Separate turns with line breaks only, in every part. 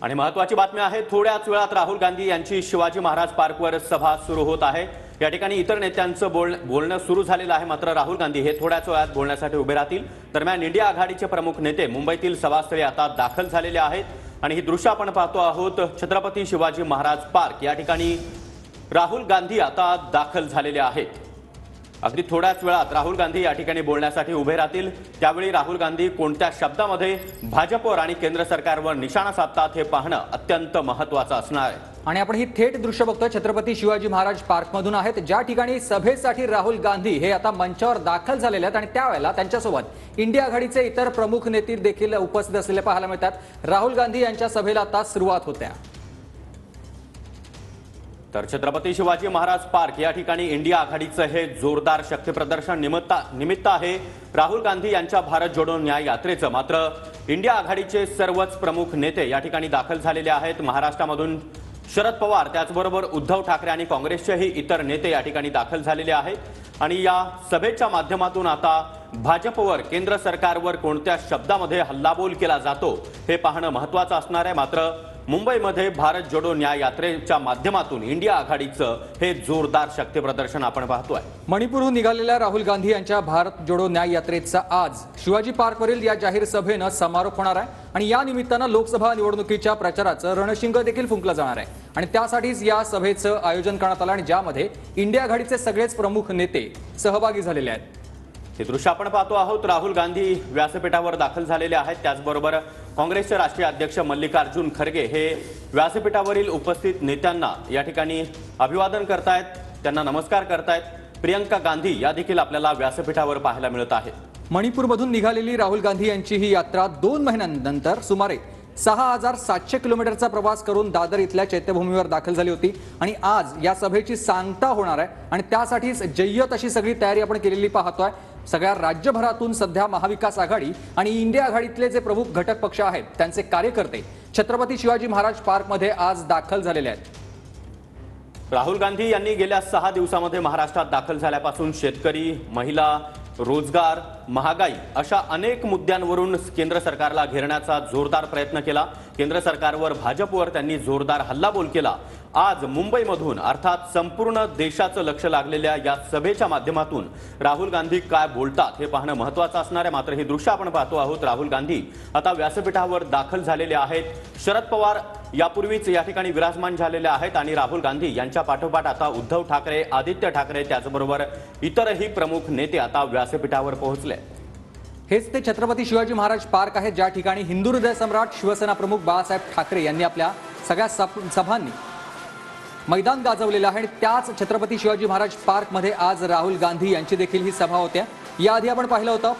आणि महत्त्वाची बातमी आहे, थोड्याच वेळात राहुल गांधी यांची शिवाजी महाराज पार्कवर सभा सुरू होत आहे। या ठिकाणी इतर नेत्यांचं बोलणं सुरू झालेलं आहे, मात्र राहुल गांधी हे थोड्याच वेळात बोलण्यासाठी उभे राहतील। दरम्यान इंडिया आघाडीचे प्रमुख नेते मुंबईतील सभास्थळी आता दाखल झालेले आहेत आणि ही दृश्य आपण पाहतो आहोत। छत्रपती शिवाजी महाराज पार्क या ठिकाणी राहुल गांधी आता दाखल झालेले आहेत। अगदी थोड्याच वेळात राहुल गांधी या ठिकाणी बोलण्यासाठी उभे राहतील। त्यावेळी राहुल गांधी कोणत्या शब्दामध्ये भाजपवर आणि केंद्र सरकारवर निशाणा साधतात हे पाहणं अत्यंत महत्त्वाचं असणार आहे।
आणि आपण ही थेट दृश्य बघतोय छत्रपती शिवाजी महाराज पार्क मधून आहेत, ज्या ठिकाणी सभेसाठी राहुल गांधी हे आता मंचावर दाखल झालेले आहेत आणि त्यावेळेला त्यांच्यासोबत इंडिया आघाडीचे इतर प्रमुख नेते देखील उपस्थित असलेले पाहायला मिळतात। राहुल गांधी यांच्या सभेला आता सुरुवात होते।
तर छत्रपती शिवाजी महाराज पार्क या ठिकाणी इंडिया आघाडीचं हे जोरदार शक्ती प्रदर्शन निमित्त आहे राहुल गांधी यांच्या भारत जोडो न्याय यात्रेचं। मात्र इंडिया आघाडीचे सर्वच प्रमुख नेते या ठिकाणी दाखल झालेले आहेत। महाराष्ट्रामधून शरद पवार, त्याचबरोबर उद्धव ठाकरे आणि काँग्रेसचेही इतर नेते या ठिकाणी दाखल झालेले आहेत आणि या सभेच्या माध्यमातून आता भाजपवर, केंद्र सरकारवर कोणत्या शब्दामध्ये हल्लाबोल केला जातो हे पाहणं महत्त्वाचं असणार आहे। मात्र मुंबईमध्ये भारत जोडो न्याय यात्रेच्या माध्यमातून इंडिया आघाडीचं हे जोरदार शक्ती प्रदर्शन आपण पाहतोय।
मणिपूरहून निघालेल्या राहुल गांधी यांच्या भारत जोडो न्याय यात्रेचा आज शिवाजी पार्कवरील या जाहीर सभेनं समारोप होणार आहे आणि या निमित्तानं लोकसभा निवडणुकीच्या प्रचाराचं रणशिंग देखील फुंकलं जाणार आहे आणि त्यासाठीच या सभेचं आयोजन करण्यात आलं आणि ज्यामध्ये इंडिया आघाडीचे सगळेच प्रमुख नेते सहभागी झालेले आहेत।
हे दृश्य आपण पाहतो आहोत। राहुल गांधी व्यासपीठावर दाखल झालेले आहेत। त्याचबरोबर काँग्रेसचे राष्ट्रीय अध्यक्ष मल्लिकार्जुन खरगे हे व्यासपीठावरील उपस्थित नेत्यांना या ठिकाणी अभिवादन करतायत, त्यांना नमस्कार करतायत। प्रियंका गांधी या देखील आपल्याला व्यासपीठावर पाहायला मिळत आहेत।
मणिपूरमधून निघालेली राहुल गांधी यांची ही यात्रा 2 महिन्यांनंतर सुमारे 6700 किलोमीटरचा प्रवास करून दादर इथल्या चैत्यभूमीवर दाखल झाली होती आणि आज या सभेची सांगता होणार आहे आणि त्यासाठीच जय्यत अशी सगळी तयारी आपण केलेली पाहतोय। सगळ्या राज्यभरातून सध्या महाविकास आघाडी आणि इंडिया आघाडीतले जे प्रमुख घटक पक्ष आहेत त्यांचे कार्यकर्ते छत्रपती शिवाजी महाराज पार्कमध्ये आज दाखल झालेले आहेत।
राहुल गांधी यांनी गेल्या 6 दिवसांमध्ये महाराष्ट्रात दाखल झाल्यापासून शेतकरी, महिला, रोजगार, महागाई अशा अनेक मुद्द्यांवरून केंद्र सरकारला घेरण्याचा जोरदार प्रयत्न केला। केंद्र सरकारवर, भाजपवर त्यांनी जोरदार हल्लाबोल केला। आज मुंबईमधून अर्थात संपूर्ण देशाचं लक्ष लागलेल्या या सभेच्या माध्यमातून राहुल गांधी काय बोलतात हे पाहणं महत्त्वाचं असणार आहे। मात्र हे दृश्य आपण पाहतो आहोत। राहुल गांधी आता व्यासपीठावर दाखल झालेले आहेत। शरद पवार यापूर्वीच या ठिकाणी विराजमान झालेले आहेत आणि राहुल गांधी यांच्या पाठोपाठ आता उद्धव ठाकरे, आदित्य ठाकरे, त्याचबरोबर इतरही प्रमुख नेते आता व्यासपीठावर पोहोचले।
हेच ते छत्रपती शिवाजी महाराज पार्क आहे, ज्या ठिकाणी हिंदू हृदय सम्राट शिवसेना प्रमुख बाळासाहेब ठाकरे यांनी आपल्या सगळ्या सभांनी मैदान गाजवलेलं आहे आणि त्याच छत्रपती शिवाजी महाराज पार्कमध्ये आज राहुल गांधी यांची देखील ही सभा होते। याआधी आपण पाहिलं होतं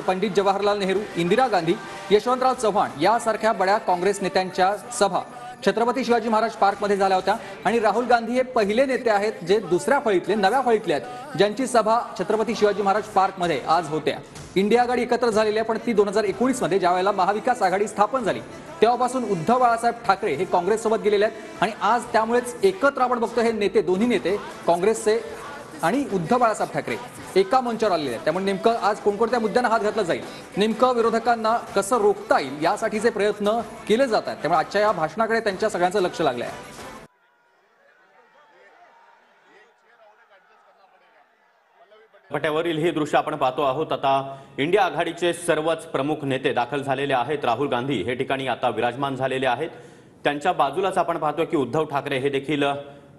पंडित जवाहरलाल नेहरू, इंदिरा गांधी, यशवंतराव चव्हाण यासारख्या बड्या काँग्रेस नेत्यांच्या सभा छत्रपती शिवाजी महाराज पार्कमध्ये झाल्या होत्या आणि राहुल गांधी हे पहिले नेते आहेत जे दुसऱ्या फळीतले, नव्या फळीतले आहेत ज्यांची सभा छत्रपती शिवाजी महाराज पार्कमध्ये आज होत्या। इंडिया आघाडी एकत्र झालेली आहे, पण ती 2019 मध्ये ज्यावेळेला महाविकास आघाडी स्थापन झाली तेव्हापासून उद्धव बाळासाहेब ठाकरे हे काँग्रेससोबत गेलेले आहेत आणि आज त्यामुळेच एकत्र आपण बघतो हे नेते, दोन्ही नेते काँग्रेसचे आणि उद्धव बाळासाहेब ठाकरे एका मंचावर आलेले आहेत। त्यामुळे नेमकं आज कोणकोणत्या मुद्द्यांना हात घातला जाईल, नेमकं विरोधकांना कसं रोखता येईल यासाठीचे प्रयत्न केले जात आहेत। त्यामुळे आजच्या या भाषणाकडे त्यांच्या सगळ्यांचं लक्ष लागलं आहे।
पट्यावरील हे दृश्य आपण पाहतो आहोत। आता इंडिया आघाडीचे सर्वच प्रमुख नेते दाखल झालेले आहेत। राहुल गांधी हे ठिकाणी आता विराजमान झालेले आहेत। त्यांच्या बाजूलाच आपण पाहतो की उद्धव ठाकरे हे देखील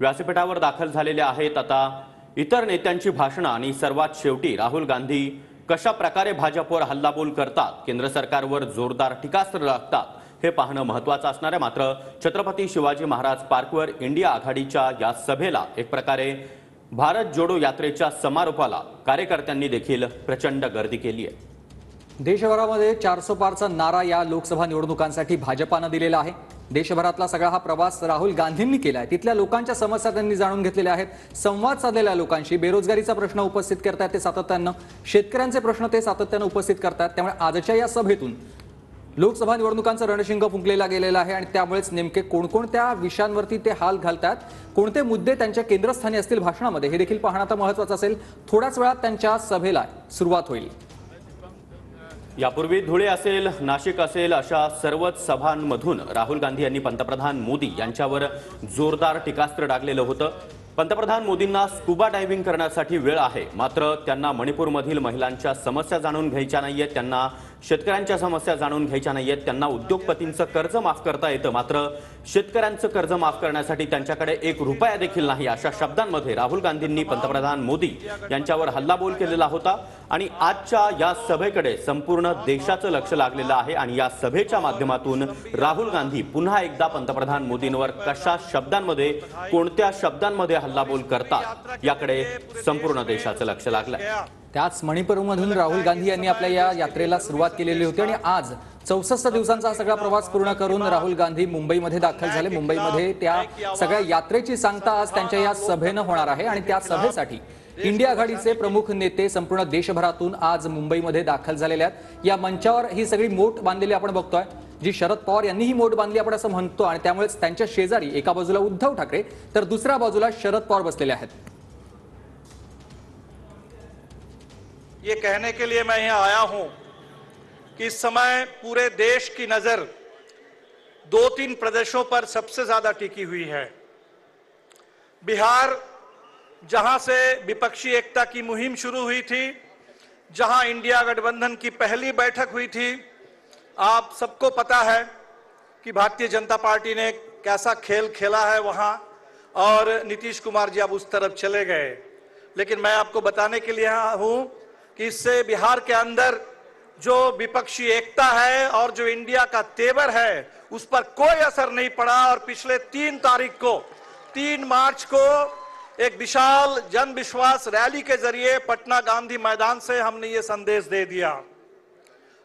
व्यासपीठावर दाखल झालेले आहेत। आता इतर नेत्यांची भाषणं आणि सर्वात शेवटी राहुल गांधी कशा प्रकारे भाजपवर हल्लाबोल करतात, केंद्र सरकारवर जोरदार टीकास्त्र लागतात हे पाहणं महत्त्वाचं असणार आहे। मात्र छत्रपती शिवाजी महाराज पार्कवर इंडिया आघाडीच्या या सभेला एक प्रकारे भारत जोडो यात्रेच्या समारोपाला कार्यकर्त्यांनी देखील प्रचंड गर्दी केली आहे।
देशभरामध्ये 400 पारचा नारा या लोकसभा निवडणुकांसाठी भाजपानं दिलेला आहे। देशभरातला सगळा हा प्रवास राहुल गांधींनी केलाय। तिथल्या लोकांच्या समस्या त्यांनी जाणून घेतलेल्या आहेत, संवाद साधलेल्या लोकांशी, बेरोजगारीचा प्रश्न उपस्थित करतात ते सातत्यानं, शेतकऱ्यांचे प्रश्न ते सातत्यानं उपस्थित करतात। त्यामुळे आजच्या या सभेतून लोकसभा निवडणुकांचं रणशिंग फुंकलेला गेलेला आहे आणि त्यामुळेच नेमके कोणकोणत्या विषयांवरती ते हाल घालतात, कोणते मुद्दे त्यांच्या केंद्रस्थानी असतील भाषणामध्ये हे देखील पाहणं आता महत्त्वाचं असेल। थोड्याच वेळात त्यांच्या सभेला सुरुवात होईल।
यापूर्वी धुळे असेल, नाशिक असेल अशा सर्वच सभांमधून राहुल गांधी यांनी पंतप्रधान मोदी यांच्यावर जोरदार टीकास्त्र डागलेलं होतं. पंतप्रधान मोदींना स्कुबा डायव्हिंग करण्यासाठी वेळ आहे, मात्र त्यांना मणिपूरमधील महिलांच्या समस्या जाणून घ्यायच्या नाहीयेत, त्यांना शेतकऱ्यांच्या समस्या जाणून घ्यायच्या नाहीयेत, त्यांना उद्योगपतींचं कर्ज माफ करता येतं, मात्र शेतकऱ्यांचं कर्ज माफ करण्यासाठी त्यांच्याकडे ₹1 देखील नाही, अशा शब्दांमध्ये राहुल गांधींनी पंतप्रधान मोदी यांच्यावर हल्लाबोल केलेला होता. आणि आजच्या या सभेकडे संपूर्ण देशाचं लक्ष लागलेलं आहे आणि या सभेच्या माध्यमातून राहुल गांधी पुन्हा एकदा पंतप्रधान मोदींवर कशा शब्दांमध्ये, कोणत्या शब्दांमध्ये हल्लाबोल करतात याकडे संपूर्ण देशाचं लक्ष लागलंय.
त्याच मणिपूरमधून राहुल गांधी यांनी आपल्या या यात्रेला सुरुवात केलेली होती आणि आज 64 दिवसांचा हा सगळा प्रवास पूर्ण करून राहुल गांधी मुंबईमध्ये दाखल झाले. मुंबईमध्ये त्या सगळ्या यात्रेची सांगता आज त्यांच्या या सभेनं होणार आहे आणि त्या सभेसाठी इंडिया आघाडीचे प्रमुख नेते संपूर्ण देशभरातून आज मुंबईमध्ये दाखल झालेले आहेत. या मंचावर ही सगळी मोट बांधलेली आपण बघतोय, जी शरद पवार यांनी ही मोट बांधली आपण असं म्हणतो आणि त्यामुळेच त्यांच्या शेजारी एका बाजूला उद्धव ठाकरे तर दुसऱ्या बाजूला शरद पवार बसलेले आहेत.
ये कहने के लिए मैं यहाँ आया हूं कि इस समय पूरे देश की नजर 2-3 प्रदेशों पर सबसे ज्यादा टिकी हुई है. बिहार, जहां से विपक्षी एकता की मुहिम शुरू हुई थी, जहां इंडिया गठबंधन की पहली बैठक हुई थी, आप सबको पता है कि भारतीय जनता पार्टी ने कैसा खेल खेला है वहां, और नीतीश कुमार जी अब उस तरफ चले गए. लेकिन मैं आपको बताने के लिए यहाँ हूं कि इससे बिहार के अंदर जो विपक्षी एकता है और जो इंडिया का तेवर है उस पर कोई असर नहीं पड़ा. और पिछले 3 मार्च को एक विशाल जन विश्वास रैली के जरिए पटना गांधी मैदान से हमने ये संदेश दे दिया.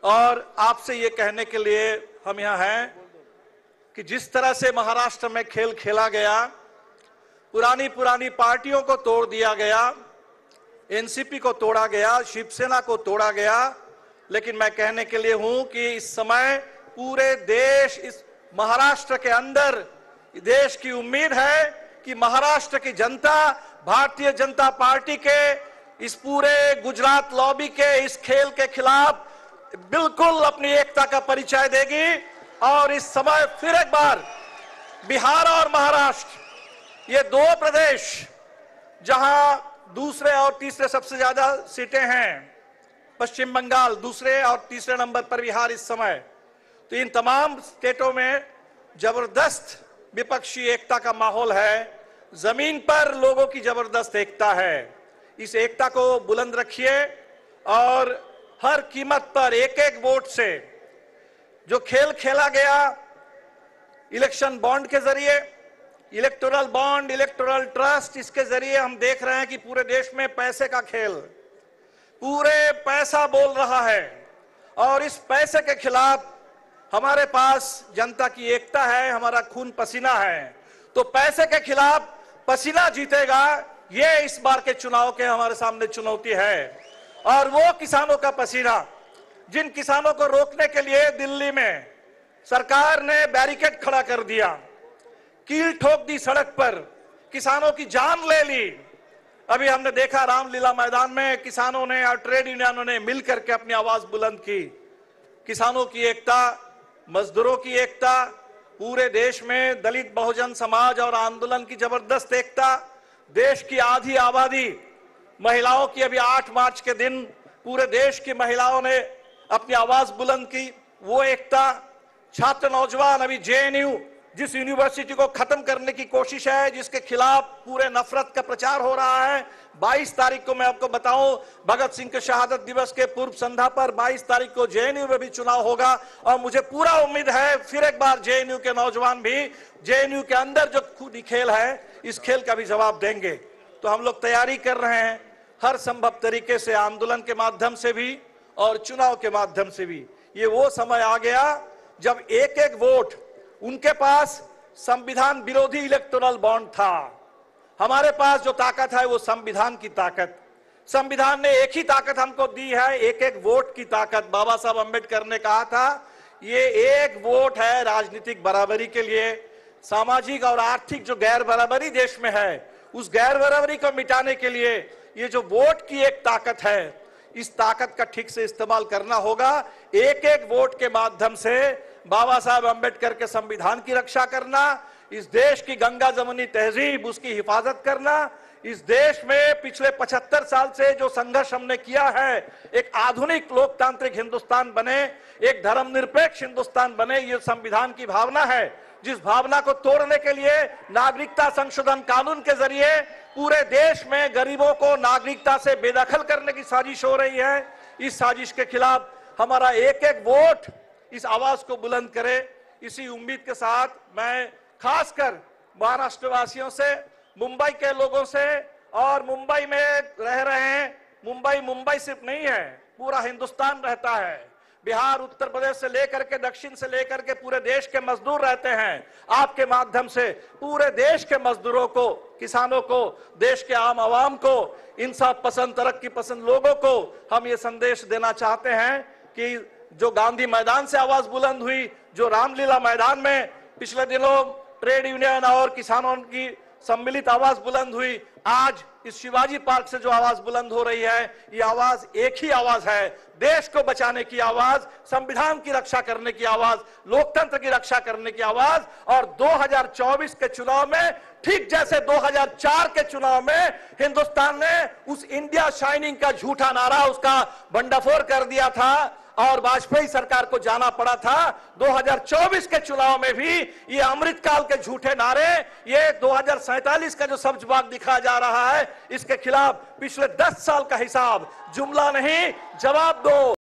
और आपसे ये कहने के लिए हम यहाँ हैं कि जिस तरह से महाराष्ट्र में खेल खेला गया, पुरानी पार्टियों को तोड़ दिया गया, एनसीपी को तोड़ा गया, शिवसेना को तोड़ा गया, लेकिन मैं कहने के लिए हूं कि इस समय पूरे देश, इस महाराष्ट्र के अंदर देश की उम्मीद है कि महाराष्ट्र की जनता भारतीय जनता पार्टी के इस पूरे गुजरात लॉबी के इस खेल के खिलाफ बिल्कुल अपनी एकता का परिचय देगी. और इस समय फिर एक बार बिहार और महाराष्ट्र, ये 2 प्रदेश जहां दूसरे और तीसरे सबसे ज्यादा सीटें हैं, पश्चिम बंगाल दूसरे और तीसरे नंबर पर बिहार इस समय, तो इन तमाम स्टेटों में जबरदस्त विपक्षी एकता का माहौल है. जमीन पर लोगों की जबरदस्त एकता है. इस एकता को बुलंद रखिए और हर कीमत पर एक वोट से जो खेल खेला गया इलेक्शन बॉन्ड के जरिए, इलेक्टोरल बॉन्ड, इलेक्टोरल ट्रस्ट, इसके जरिए हम देख रहे हैं कि पूरे देश में पैसे का खेल, पूरे पैसा बोल रहा है. और इस पैसे के खिलाफ हमारे पास जनता की एकता है, हमारा खून पसीना है. तो पैसे के खिलाफ पसीना जीतेगा, ये इस बार के चुनाव के हमारे सामने चुनौती है. और वो किसानों का पसीना, जिन किसानों को रोकने के लिए दिल्ली में सरकार ने बैरिकेड खड़ा कर दिया, कील ठोक दी सड़क पर, किसानों की जान ले ली. अभी हमने देखा रामलीला मैदान में किसानों ने और ट्रेड यूनियनों ने मिलकर के अपनी आवाज बुलंद की. किसानों की एकता, मजदूरों की एकता, पूरे देश में दलित बहुजन समाज और आंदोलन की जबरदस्त एकता, देश की आधी आबादी, महिलाओं की, अभी 8 मार्च के दिन पूरे देश की महिलाओं ने अपनी आवाज बुलंद की, वो एकता, छात्र नौजवान, अभी जेएनयू जिस यूनिवर्सिटी को खत्म करने की कोशिश है, जिसके खिलाफ पूरे नफरत का प्रचार हो रहा है. 22 तारीख को मैं आपको बताऊं, भगत सिंह के शहादत दिवस के पूर्व संध्या पर 22 तारीख को जेएनयू में भी चुनाव होगा. और मुझे पूरा उम्मीद है फिर एक बार जेएनयू के नौजवान भी जेएनयू के अंदर जो खूनी खेल है, इस खेल का भी जवाब देंगे. तो हम लोग तैयारी कर रहे हैं हर संभव तरीके से, आंदोलन के माध्यम से भी और चुनाव के माध्यम से भी. ये वो समय आ गया जब एक वोट, उनके पास संविधान विरोधी इलेक्टोरल बॉन्ड था, हमारे पास जो ताकत है वो संविधान की ताकत. संविधान ने एक ही ताकत हमको दी है, एक वोट की ताकत. बाबा साहब अंबेडकर ने कहा था ये एक वोट है राजनीतिक बराबरी के लिए. सामाजिक और आर्थिक जो गैर बराबरी देश में है, उस गैर बराबरी को मिटाने के लिए ये जो वोट की एक ताकत है, इस ताकत का ठीक से इस्तेमाल करना होगा। एक एक वोट के माध्यम से बाबा साहब अंबेडकर के संविधान की रक्षा करना, इस देश की गंगा जमुनी तहजीब उसकी हिफाजत करना, इस देश में पिछले 75 साल से जो संघर्ष हमने किया है, एक आधुनिक लोकतांत्रिक हिंदुस्तान बने, एक धर्मनिरपेक्ष हिंदुस्तान बने, ये संविधान की भावना है, जिस भावना को तोड़ने के लिए नागरिकता संशोधन कानून के जरिए पूरे देश में गरीबों को नागरिकता से बेदखल करने की साजिश हो रही है। इस साजिश के खिलाफ हमारा एक एक वोट इस आवाज को बुलंद करे। इसी उम्मीद के साथ मैं खासकर महाराष्ट्र वासियों से, मुंबई के लोगों से, और मुंबई में रह रहे हैं, मुंबई सिर्फ नहीं है, पूरा हिंदुस्तान रहता है, बिहार, उत्तर प्रदेश से लेकर के दक्षिण से लेकर के पूरे देश के मजदूर रहते हैं। आपके माध्यम से पूरे देश के मजदूरों को, किसानों को, देश के आम आवाम को, इंसाफ पसंद, तरक्की पसंद लोगों को हम ये संदेश देना चाहते हैं कि जो गांधी मैदान से आवाज बुलंद हुई, जो रामलीला मैदान में पिछले दिनों ट्रेड यूनियन और किसानों की सम्मिलित आवाज बुलंद हुई, आज इस शिवाजी पार्क से जो आवाज बुलंद हो रही है, ये आवाज एक ही आवाज है, देश को बचाने की आवाज, संविधान की रक्षा करने की आवाज, लोकतंत्र की रक्षा करने की आवाज। और 2024 के चुनाव में ठीक जैसे 2004 के चुनाव में हिंदुस्तान ने उस इंडिया शाइनिंग का झूठा नारा, उसका भंडाफोड़ कर दिया था और वाजपेयी सरकार को जाना पड़ा था, 2024 के चुनाव में भी ये अमृतकाल के झूठे नारे, ये 2047 का जो सब्ज बाग दिखाया जा रहा है, इसके खिलाफ पिछले 10 साल का हिसाब, जुमला नहीं जवाब दो।